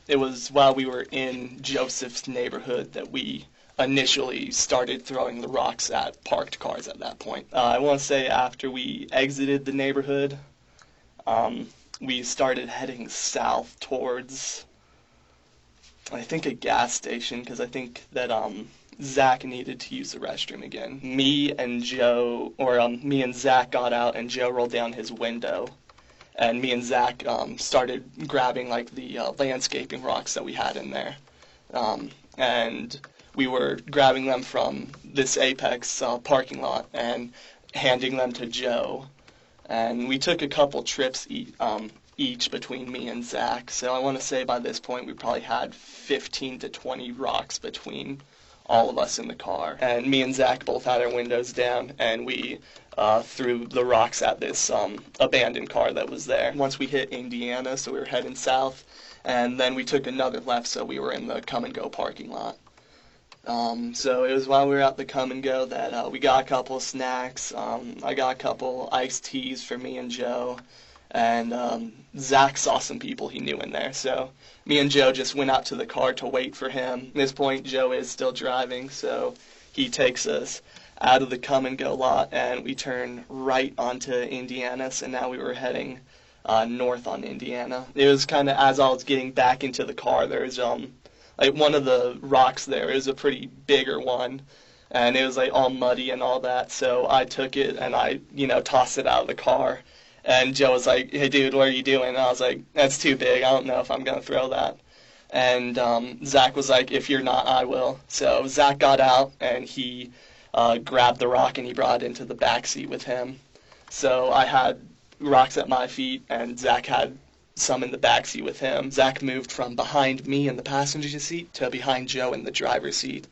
it was while we were in Joseph's neighborhood that we initially started throwing the rocks at parked cars at that point. I want to say after we exited the neighborhood, we started heading south towards, I think, a gas station, because I think that Zach needed to use the restroom again. Me and Zach got out, and Joe rolled down his window, and me and Zach started grabbing the landscaping rocks that we had in there, and we were grabbing them from this Apex parking lot and handing them to Joe, and we took a couple trips each between me and Zach. So I want to say by this point we probably had 15 to 20 rocks between all of us in the car. And me and Zach both had our windows down, and we threw the rocks at this abandoned car that was there. Once we hit Indiana, so we were heading south, and then we took another left, so we were in the Come and Go parking lot. So it was while we were at the Come and Go that we got a couple of snacks. I got a couple iced teas for me and Joe. And Zach saw some people he knew in there, so me and Joe just went out to the car to wait for him. At this point, Joe is still driving, so he takes us out of the Come and Go lot, and we turn right onto Indiana, so now we were heading north on Indiana. It was kind of, as I was getting back into the car, there's one of the rocks there is a pretty bigger one, and it was all muddy and all that, so I took it and I tossed it out of the car. And Joe was like, "Hey, dude, what are you doing?" And I was like, "That's too big. I don't know if I'm going to throw that." And Zach was like, "If you're not, I will." So Zach got out, and he grabbed the rock, and he brought it into the back seat with him. So I had rocks at my feet, and Zach had some in the back seat with him. Zach moved from behind me in the passenger seat to behind Joe in the driver's seat.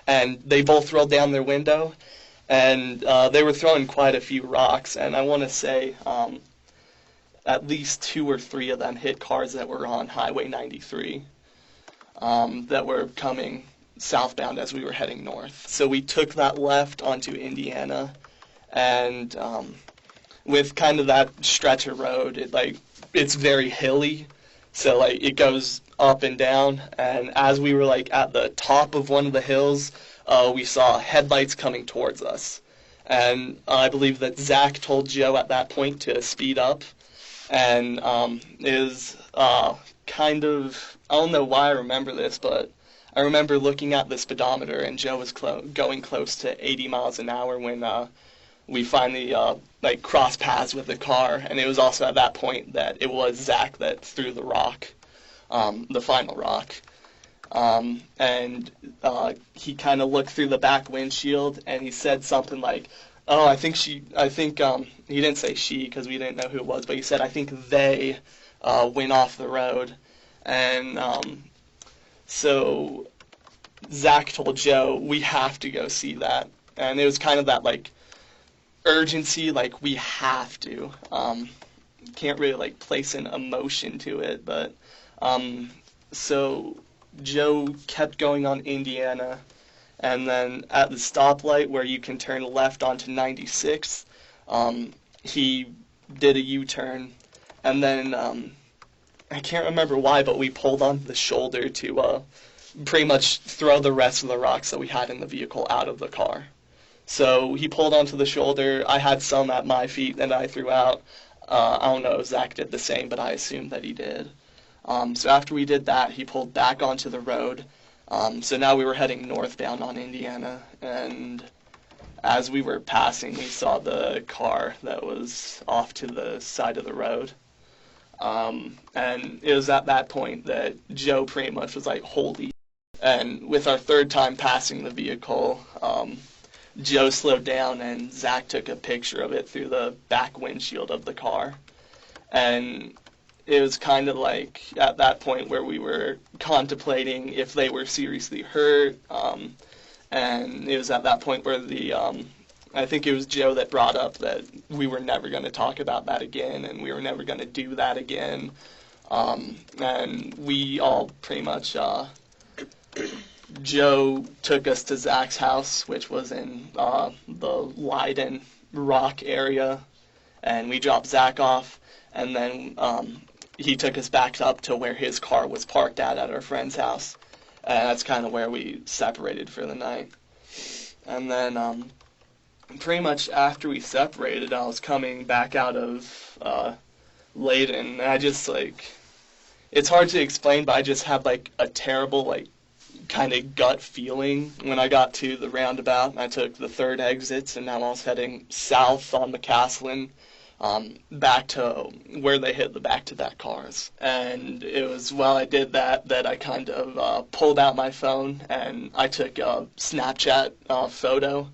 and they both rolled down their window, and they were throwing quite a few rocks, and I want to say at least 2 or 3 of them hit cars that were on Highway 93 that were coming southbound as we were heading north. So we took that left onto Indiana, and with kind of that stretch of road, it's very hilly, so it goes up and down, and as we were at the top of one of the hills, we saw headlights coming towards us, and I believe that Zach told Joe at that point to speed up, and is kind of, I don't know why I remember this, but I remember looking at the speedometer, and Joe was going close to 80 miles an hour when we finally crossed paths with the car, and it was also at that point that it was Zach that threw the rock, the final rock. And he kind of looked through the back windshield, and he said something like, oh, he didn't say she because we didn't know who it was, but he said, I think they went off the road. And so Zach told Joe, we have to go see that. And it was kind of that urgency, we have to. Can't really place an emotion to it, but so Joe kept going on Indiana, and then at the stoplight where you can turn left onto 96, he did a U-turn, and then I can't remember why, but we pulled onto the shoulder to pretty much throw the rest of the rocks that we had in the vehicle out of the car. So he pulled onto the shoulder. I had some at my feet that I threw out. I don't know if Zach did the same, but I assumed that he did. So after we did that, he pulled back onto the road. So now we were heading northbound on Indiana, and as we were passing, we saw the car that was off to the side of the road. And it was at that point that Joe pretty much was like, holy. And with our third time passing the vehicle, Joe slowed down, and Zach took a picture of it through the back windshield of the car. And it was kind of at that point where we were contemplating if they were seriously hurt. And it was at that point where I think it was Joe that brought up that we were never going to talk about that again, and we were never going to do that again. And we all pretty much, Joe took us to Zach's house, which was in the Leiden Rock area, and we dropped Zach off, and then he took us back up to where his car was parked at our friend's house, and that's kind of where we separated for the night. And then pretty much after we separated, I was coming back out of Leiden, and I just it's hard to explain, but I just had a terrible kind of gut feeling when I got to the roundabout, and I took the third exit, and now I was heading south on McCaslin, back to where they hit the back-to-back cars. And it was while I did that I kind of pulled out my phone, and I took a Snapchat photo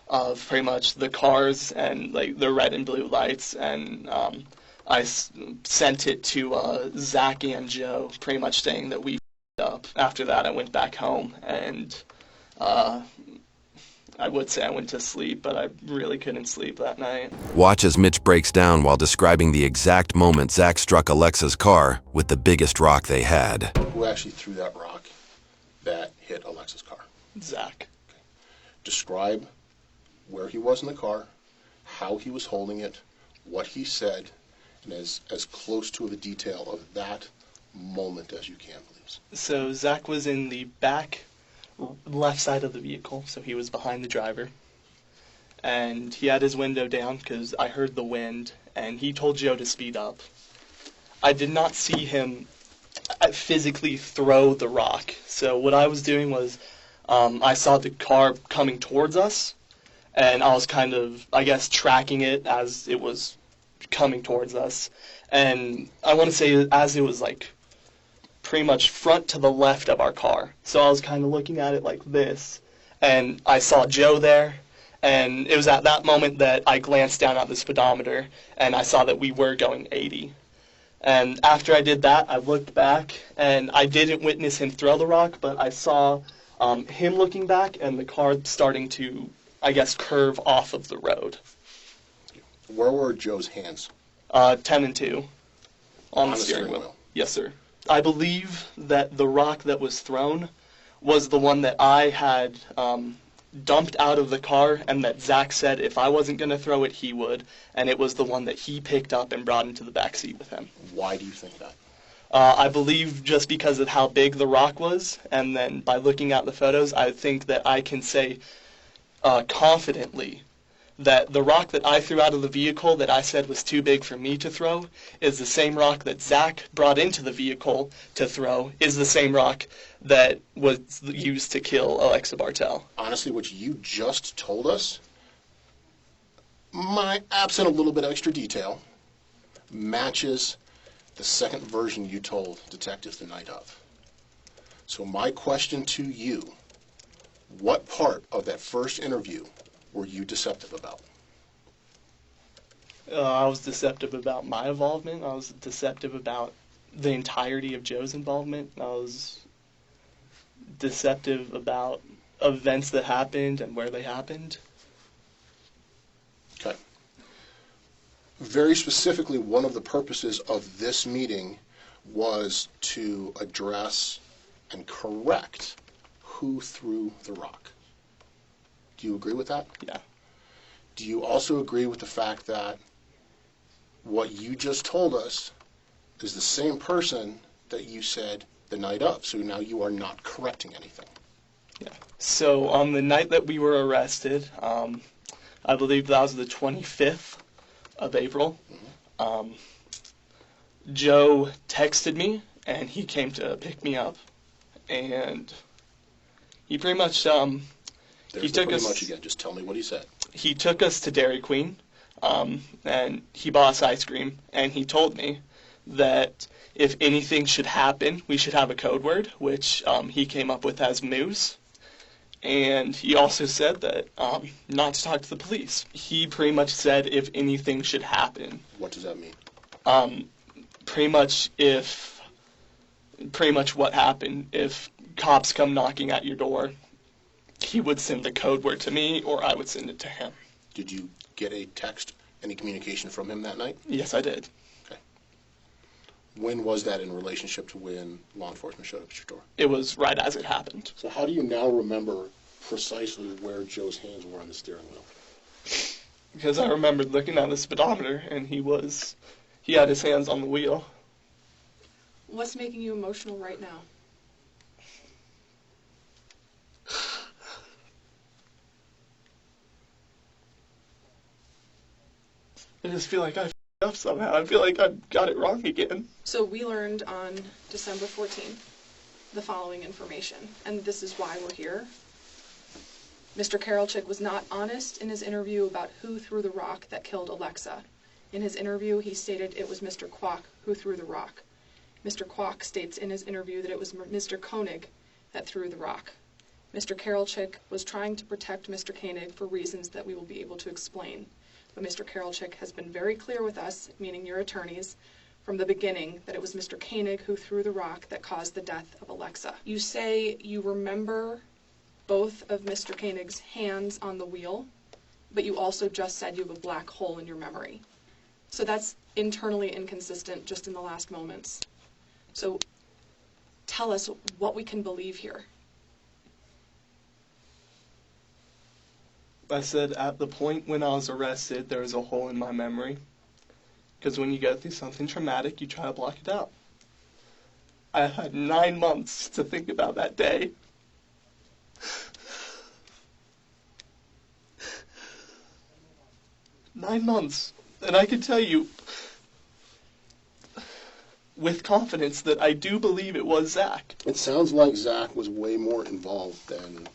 of pretty much the cars and the red and blue lights, and I sent it to Zach and Joe, pretty much saying that we up. After that, I went back home, and I would say I went to sleep, but I really couldn't sleep that night. Watch as Mitch breaks down while describing the exact moment Zach struck Alexa's car with the biggest rock they had. Who actually threw that rock that hit Alexa's car? Zach. Okay. Describe where he was in the car, how he was holding it, what he said, and as close to the detail of that moment as you can, please. So Zach was in the back left side of the vehicle, so he was behind the driver, and he had his window down because I heard the wind, and he told Joe to speed up. I did not see him physically throw the rock, so what I was doing was I saw the car coming towards us, and I was kind of, I guess, tracking it as it was coming towards us, and I want to say as it was pretty much front to the left of our car. So I was kind of looking at it like this, and I saw Joe there, and it was at that moment that I glanced down at the speedometer, and I saw that we were going 80. And after I did that, I looked back, and I didn't witness him throw the rock, but I saw him looking back and the car starting to, I guess, curve off of the road. Where were Joe's hands? 10 and 2 on the steering wheel. Yes, sir. I believe that the rock that was thrown was the one that I had dumped out of the car, and that Zach said if I wasn't going to throw it, he would, and it was the one that he picked up and brought into the back seat with him. Why do you think that? I believe just because of how big the rock was, and then by looking at the photos, I think that I can say confidently that the rock that I threw out of the vehicle that I said was too big for me to throw is the same rock that Zach brought into the vehicle to throw, is the same rock that was used to kill Alexa Bartel. Honestly, what you just told us, absent a little bit of extra detail, matches the second version you told detectives the night of. So my question to you, what part of that first interview were you deceptive about? I was deceptive about my involvement. I was deceptive about the entirety of Joe's involvement. I was deceptive about events that happened and where they happened. Okay. Very specifically, one of the purposes of this meeting was to address and correct who threw the rock. Do you agree with that? Yeah. Do you also agree with the fact that what you just told us is the same person that you said the night of? So now you are not correcting anything. Yeah. So on the night that we were arrested, I believe that was the 25th of April, Joe texted me, and he came to pick me up, and he pretty much There's the pretty much again. Just tell me what he said. He took us to Dairy Queen, and he bought us ice cream, and he told me that if anything should happen, we should have a code word, which he came up with as Moose. And he also said that not to talk to the police. He pretty much said if anything should happen. What does that mean? Pretty much what happened. If cops come knocking at your door, he would send the code word to me, or I would send it to him. Did you get a text, any communication from him that night? Yes, I did. Okay. When was that in relationship to when law enforcement showed up at your door? It was right as it happened. So how do you now remember precisely where Joe's hands were on the steering wheel? Because I remembered looking at the speedometer, and he had his hands on the wheel. What's making you emotional right now? I just feel like I f***ed up somehow. I feel like I got it wrong again. So we learned on December 14th the following information, and this is why we're here. Mr. Karolczyk was not honest in his interview about who threw the rock that killed Alexa. In his interview, he stated it was Mr. Kwok who threw the rock. Mr. Kwok states in his interview that it was Mr. Koenig that threw the rock. Mr. Karolczyk was trying to protect Mr. Koenig for reasons that we will be able to explain. But Mr. Karolczyk has been very clear with us, meaning your attorneys, from the beginning that it was Mr. Koenig who threw the rock that caused the death of Alexa. You say you remember both of Mr. Koenig's hands on the wheel, but you also just said you have a black hole in your memory. So that's internally inconsistent just in the last moments. So tell us what we can believe here. I said at the point when I was arrested, there was a hole in my memory. Because when you go through something traumatic, you try to block it out. I had 9 months to think about that day. Nine months. And I can tell you with confidence that I do believe it was Zach. It sounds like Zach was way more involved than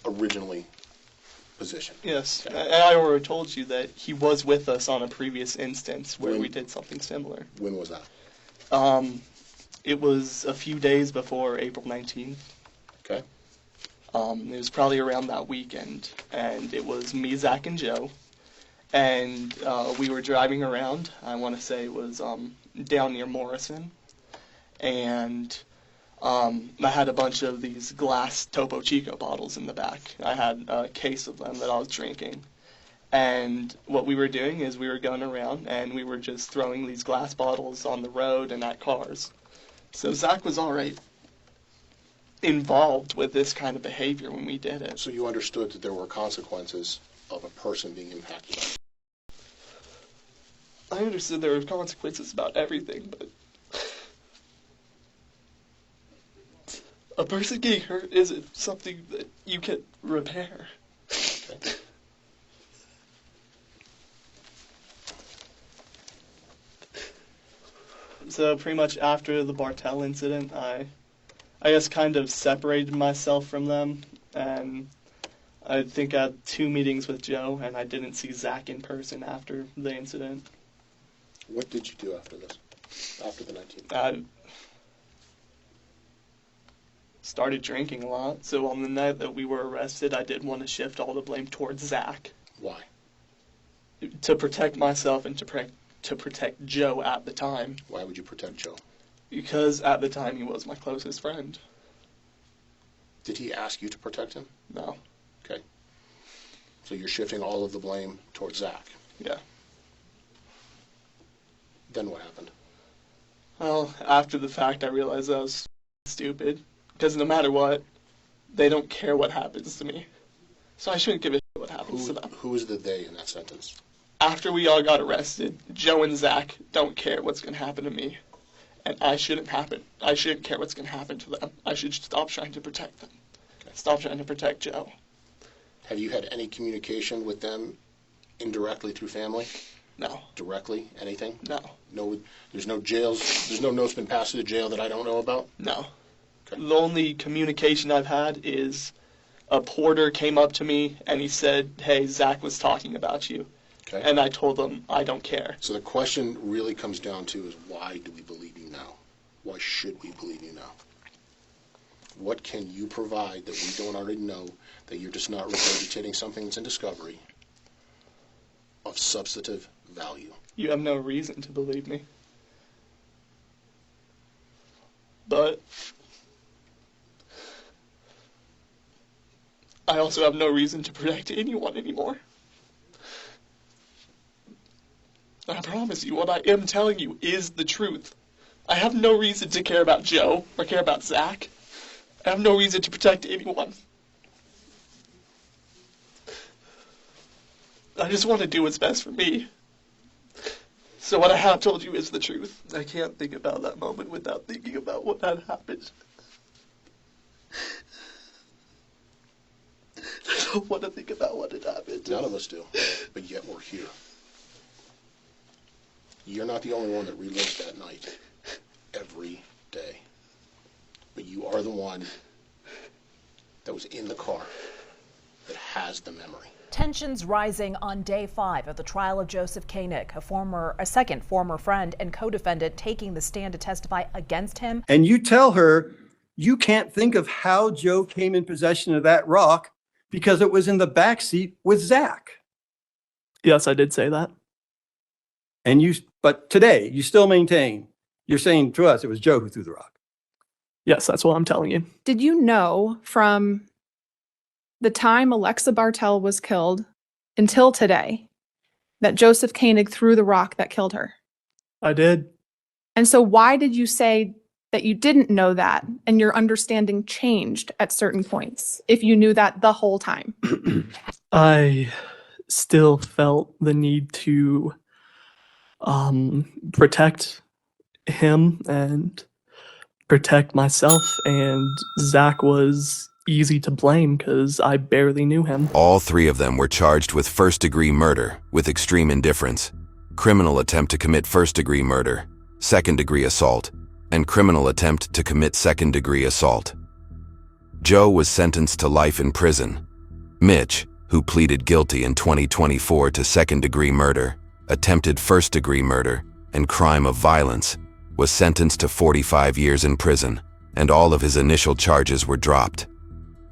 originally positioned. Yes, and I already told you that he was with us on a previous instance where we did something similar. When was that? It was a few days before April 19th. Okay. It was probably around that weekend, and it was me, Zach, and Joe, and we were driving around. I want to say it was down near Morrison, and I had a bunch of these glass Topo Chico bottles in the back. I had a case of them that I was drinking. And what we were doing is we were going around and we were just throwing these glass bottles on the road and at cars. So Zach was already involved with this kind of behavior when we did it. So you understood that there were consequences of a person being impacted by it? I understood there were consequences about everything, but a person getting hurt isn't something that you can repair. Okay. So pretty much after the Bartell incident, I guess kind of separated myself from them, and I think I had 2 meetings with Joe, and I didn't see Zach in person after the incident. What did you do after this? After the 19th? I started drinking a lot, so on the night that we were arrested, I did want to shift all the blame towards Zach. Why? To protect myself and to protect Joe at the time. Why would you protect Joe? Because at the time he was my closest friend. Did he ask you to protect him? No. Okay. So you're shifting all of the blame towards Zach. Yeah. Then what happened? Well, after the fact, I realized I was stupid. Because no matter what, they don't care what happens to me. So I shouldn't give a shit what happens to them. Who is the they in that sentence? After we all got arrested, Joe and Zach don't care what's going to happen to me. And I shouldn't care what's going to happen to them. I should stop trying to protect them. Okay. Stop trying to protect Joe. Have you had any communication with them indirectly through family? No. Directly? Anything? No. No. There's no jails. There's no notes been passed to the jail that I don't know about? No. Okay. The only communication I've had is a porter came up to me and he said, "Hey, Zach was talking about you." Okay. And I told him, I don't care. So the question really comes down to is why do we believe you now? Why should we believe you now? What can you provide that we don't already know, that you're just not regurgitating something that's in discovery of substantive value? You have no reason to believe me. But I also have no reason to protect anyone anymore. I promise you, what I am telling you is the truth. I have no reason to care about Joe or care about Zach. I have no reason to protect anyone. I just want to do what's best for me. So what I have told you is the truth. I can't think about that moment without thinking about what had happened. I don't want to think about what had happened. None of us do, but yet we're here. You're not the only one that relives that night every day. But you are the one that was in the car that has the memory. Tensions rising on day 5 of the trial of Joseph Koenig, a second former friend and co-defendant taking the stand to testify against him. And you tell her you can't think of how Joe came in possession of that rock because it was in the backseat with Zach. Yes, I did say that. But today you still maintain, you're saying to us it was Joe who threw the rock. Yes, that's what I'm telling you. Did you know from the time Alexa Bartell was killed until today that Joseph Koenig threw the rock that killed her? I did. And so why did you say that you didn't know that and your understanding changed at certain points if you knew that the whole time? I still felt the need to protect him and protect myself, and Zach was easy to blame because I barely knew him. All 3 of them were charged with first-degree murder with extreme indifference, criminal attempt to commit first-degree murder, second-degree assault, and criminal attempt to commit second-degree assault. Joe was sentenced to life in prison. Mitch, who pleaded guilty in 2024 to second-degree murder, attempted first-degree murder, and crime of violence, was sentenced to 45 years in prison, and all of his initial charges were dropped.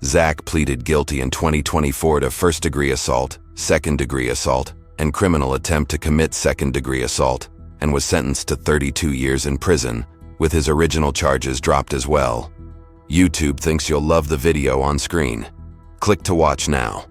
Zach pleaded guilty in 2024 to first-degree assault, second-degree assault, and criminal attempt to commit second-degree assault, and was sentenced to 32 years in prison, with his original charges dropped as well. YouTube thinks you'll love the video on screen. Click to watch now.